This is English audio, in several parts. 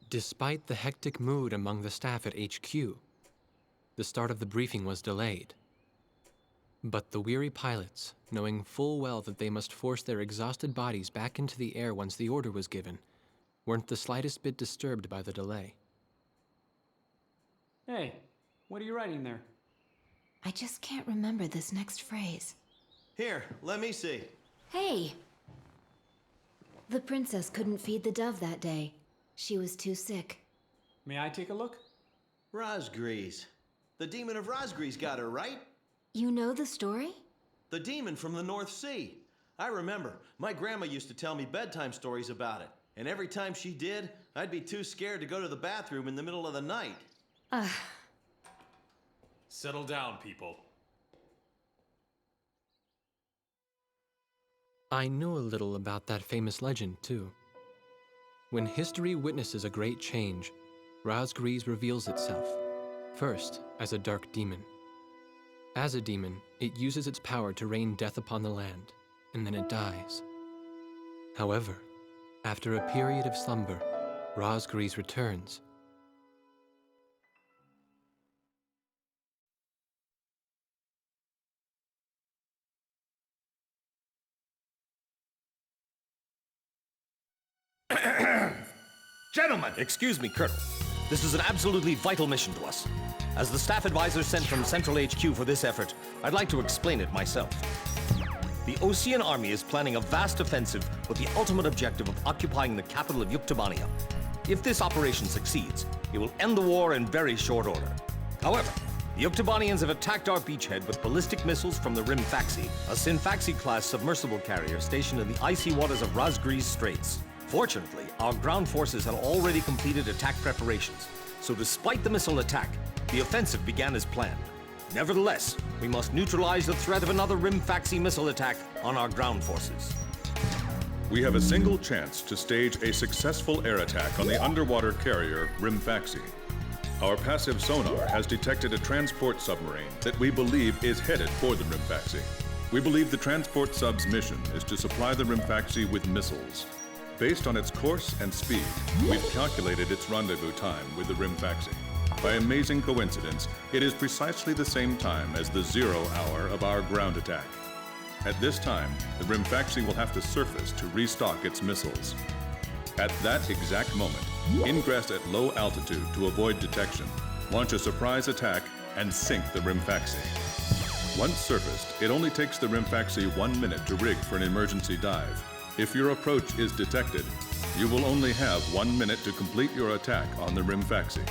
Despite the hectic mood among the staff at HQ, the start of the briefing was delayed. But the weary pilots, knowing full well that they must force their exhausted bodies back into the air once the order was given, weren't the slightest bit disturbed by the delay. Hey, what are you writing there? I just can't remember this next phrase. Here, let me see. Hey! The princess couldn't feed the dove that day. She was too sick. May I take a look? Razgriz. The demon of Razgriz got her, right? You know the story? The demon from the North Sea. I remember. My grandma used to tell me bedtime stories about it. And every time she did, I'd be too scared to go to the bathroom in the middle of the night. Settle down, people. I knew a little about that famous legend, too. When history witnesses a great change, Razgriz reveals itself, first as a dark demon. As a demon, it uses its power to rain death upon the land, and then it dies. However, after a period of slumber, Razgriz returns. Gentlemen! Excuse me, Colonel. This is an absolutely vital mission to us. As the staff advisor sent from Central HQ for this effort, I'd like to explain it myself. The Osean army is planning a vast offensive with the ultimate objective of occupying the capital of Yuketobania. If this operation succeeds, it will end the war in very short order. However, the Yuketobanians have attacked our beachhead with ballistic missiles from the Scinfaxi, a Scinfaxi-class submersible carrier stationed in the icy waters of Razgriz Straits. Fortunately, our ground forces had already completed attack preparations, so despite the missile attack, the offensive began as planned. Nevertheless, we must neutralize the threat of another Scinfaxi missile attack on our ground forces. We have a single chance to stage a successful air attack on the underwater carrier Scinfaxi. Our passive sonar has detected a transport submarine that we believe is headed for the Scinfaxi. We believe the transport sub's mission is to supply the Scinfaxi with missiles. Based on its course and speed, we've calculated its rendezvous time with the Scinfaxi. By amazing coincidence, it is precisely the same time as the 0 hour of our ground attack. At this time, the Scinfaxi will have to surface to restock its missiles. At that exact moment, ingress at low altitude to avoid detection, launch a surprise attack, and sink the Scinfaxi. Once surfaced, it only takes the Scinfaxi 1 minute to rig for an emergency dive. If your approach is detected, you will only have 1 minute to complete your attack on the Scinfaxi.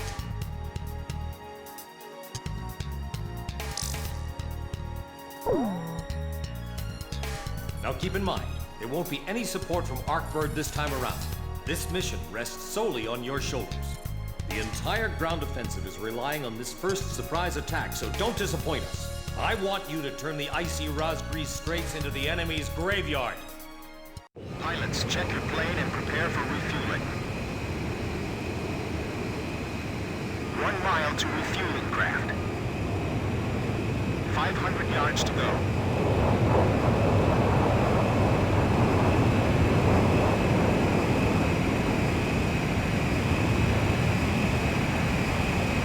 Now keep in mind, there won't be any support from Arcbird this time around. This mission rests solely on your shoulders. The entire ground offensive is relying on this first surprise attack, so don't disappoint us. I want you to turn the icy Razgriz Straits into the enemy's graveyard. Pilots, check your plane and prepare for refueling. 1 mile to refueling craft. 500 yards to go.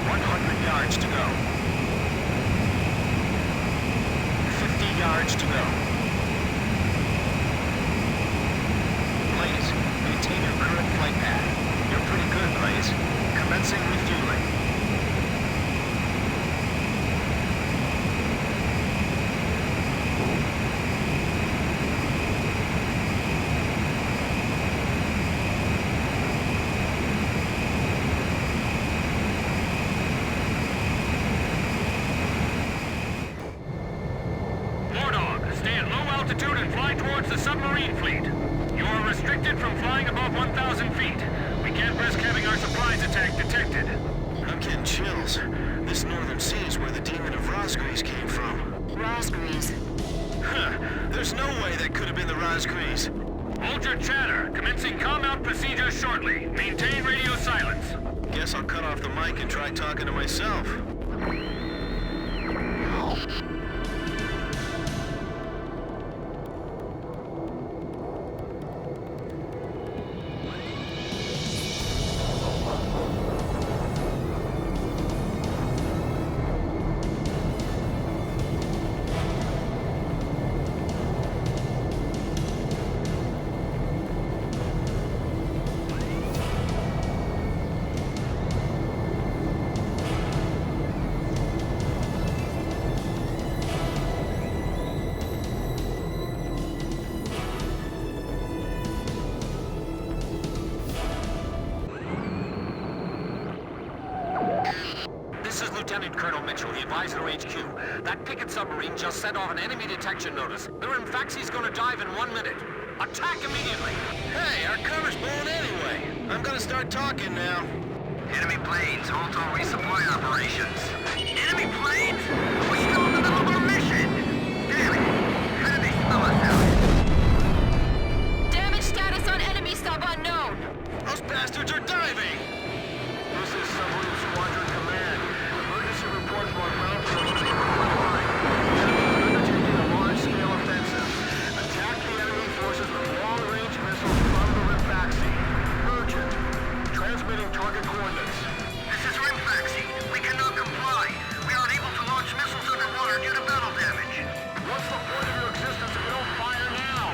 100 yards to go. 50 yards to go. Maintain your current flight path. You're pretty good, Blaze. Commencing refueling. Wardog, stay at low altitude and fly towards the submarine fleet. You are restricted from flying above 1,000 feet. We can't risk having our surprise attack detected. I'm getting chills. This northern sea is where the demon of Razgriz came from. Razgriz. Huh. There's no way that could have been the Razgriz. Hold your chatter. Commencing comm-out procedures shortly. Maintain radio silence. Guess I'll cut off the mic and try talking to myself. This is Lieutenant Colonel Mitchell, the advisor to HQ. That picket submarine just sent off an enemy detection notice. The Scinfaxi's gonna dive in 1 minute. Attack immediately! Hey, our cover's blown anyway. I'm gonna start talking now. Enemy planes, halt all resupply operations. Enemy planes? We're still in the middle of our mission! Damn it! How did they smell us out? Damage status on enemy sub unknown. Those bastards are diving! This is Submarine Squadron Command. Emergency report from our ground forces on the front line. Undertaking a large-scale offensive. Attack the enemy forces with long-range missiles from the Scinfaxi. Urgent. Transmitting target coordinates. This is Scinfaxi. We cannot comply. We are unable to launch missiles underwater due to battle damage. What's the point of your existence if you don't fire now?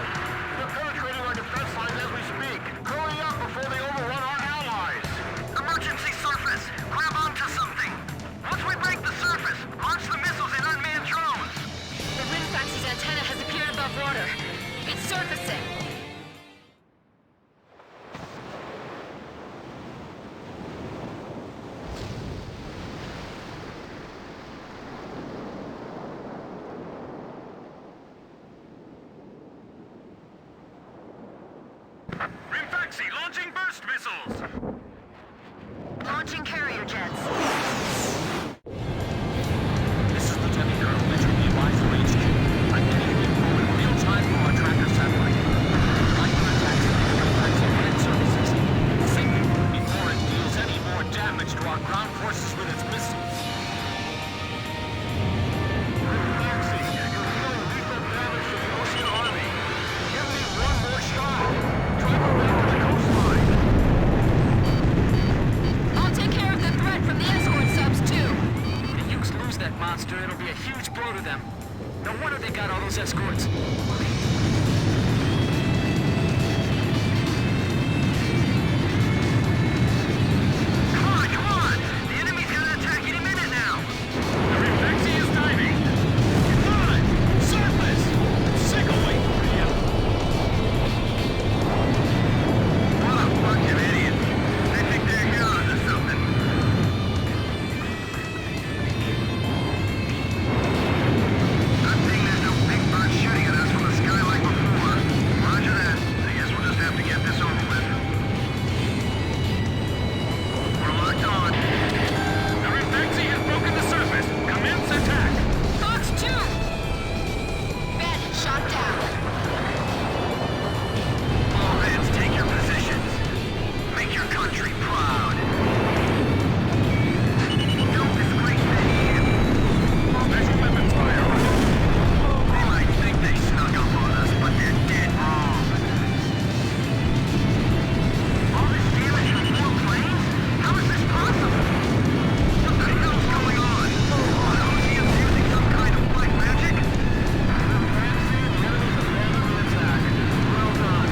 They're penetrating our defense lines as we speak. Hurry up before they overrun our allies! Emergency surface! Grab onto something! Once we break the surface, launch the missiles in unmanned drones! The Scinfaxi's antenna has appeared above water. It's surfacing. Scinfaxi launching burst missiles! Launching carrier jets. This is Lieutenant Colonel Mitchell, the advisor to HQ. I'm getting an info in real time from our tracker satellite. Like to attack the Scinfaxi when it surfaces. Sink it before it deals any more damage to our ground forces with its missiles. Scinfaxi, you're dealing lethal damage to the Ocean Army. Give me one more shot. Try to make to the coastline. I'll take care of the threat from the escort subs, too. If Ukes lose that monster, it'll be a huge blow to them. No wonder they got all those escorts. Come on! The enemy's gonna attack any minute now! The Scinfaxi is diving. Come on! Surface! Sick away for you. What a bunch of idiots! They think they're heroes or something. Good thing there's no big bird shooting at us from the sky like before. Roger that. I guess we'll just have to get this over with. We're locked on. The Scinfaxi has broken the surface. Commence attack. Fox 2! Ben, shot down. All hands take your positions. Make your country proud. Don't disgrace the hand. Special weapons fire. They might think they snuck up on us, but they're dead wrong. All this damage from 4 planes? How is this possible? What the hell's going on? Are the Oseans using some kind of black magic? Well done.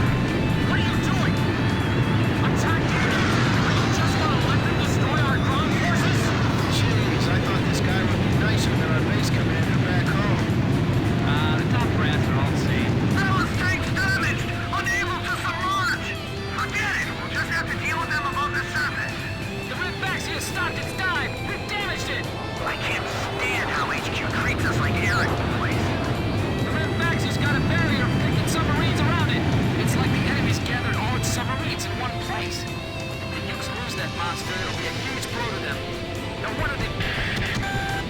What are you doing? Attacking? Are you just gonna let them destroy our ground forces? Jeez, I thought this guy would be nicer than our base commander back home. The top brass are all the same. Ballast tanks damaged! Unable to submerge! Forget it! We'll just have to deal with them above the surface. The Scinfaxi has stopped its dive! We've damaged it! I can't stand how HQ treats us like errand boys. The Scinfaxi's got a barrier of picking submarines around it. It's like the enemy's gathered all its submarines in one place. If the Ukes lose that monster, it'll be a huge blow to them. No wonder they...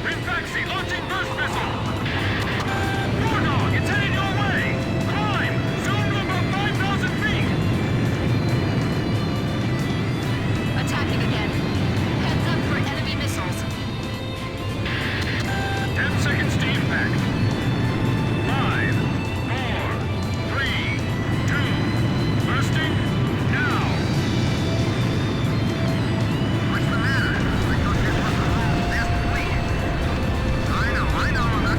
Scinfaxi launching burst missile. Wardog, it's headed your way. Climb. Zoom to about 5,000 feet. Attacking again. Heads up for enemy missiles. 10 seconds to impact. 5, 4, 3, 2, bursting now. What's the matter? I thought this was the world's best fleet. I know, I'm not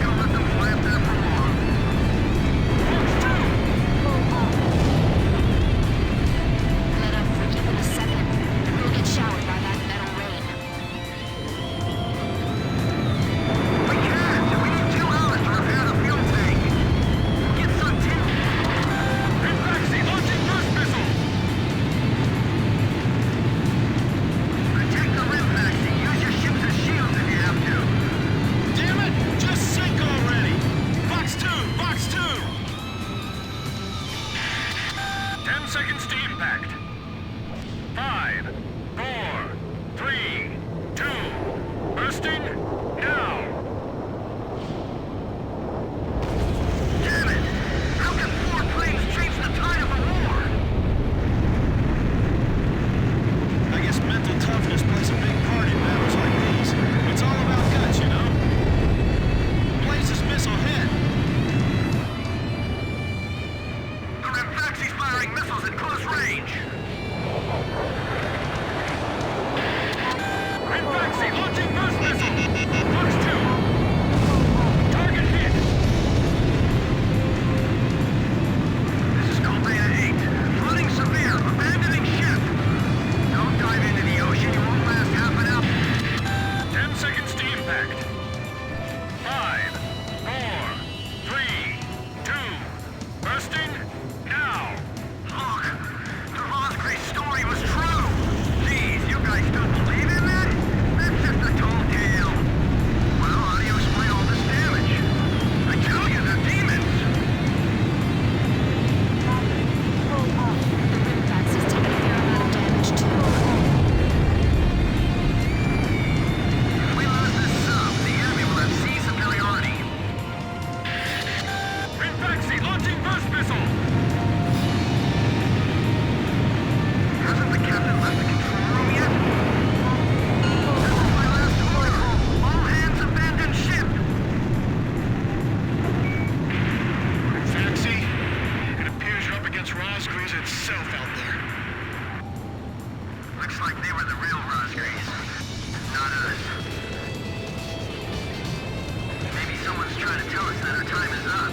Our time is up.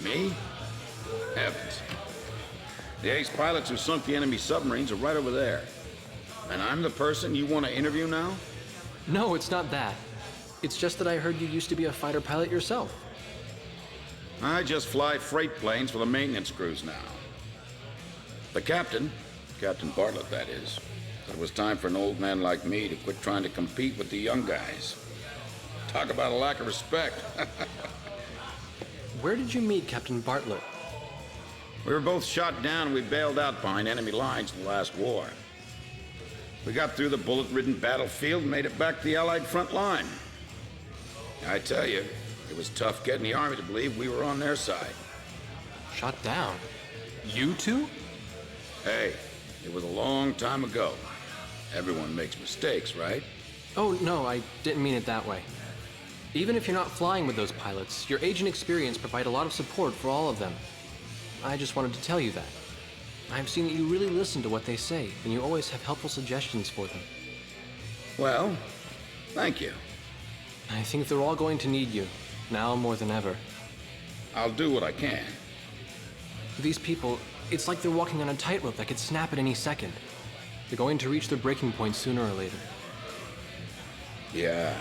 Me? Heavens. The ace pilots who sunk the enemy submarines are right over there. And I'm the person you want to interview now? No, it's not that. It's just that I heard you used to be a fighter pilot yourself. I just fly freight planes for the maintenance crews now. The captain, Captain Bartlett that is, said it was time for an old man like me to quit trying to compete with the young guys. Talk about a lack of respect. Where did you meet Captain Bartlett? We were both shot down and we bailed out behind enemy lines in the last war. We got through the bullet-ridden battlefield and made it back to the Allied front line. I tell you, it was tough getting the Army to believe we were on their side. Shot down? You two? Hey, it was a long time ago. Everyone makes mistakes, right? Oh, no, I didn't mean it that way. Even if you're not flying with those pilots, your age and experience provide a lot of support for all of them. I just wanted to tell you that. I've seen that you really listen to what they say, and you always have helpful suggestions for them. Well, thank you. I think they're all going to need you, now more than ever. I'll do what I can. These people, it's like they're walking on a tightrope that could snap at any second. They're going to reach their breaking point sooner or later. Yeah.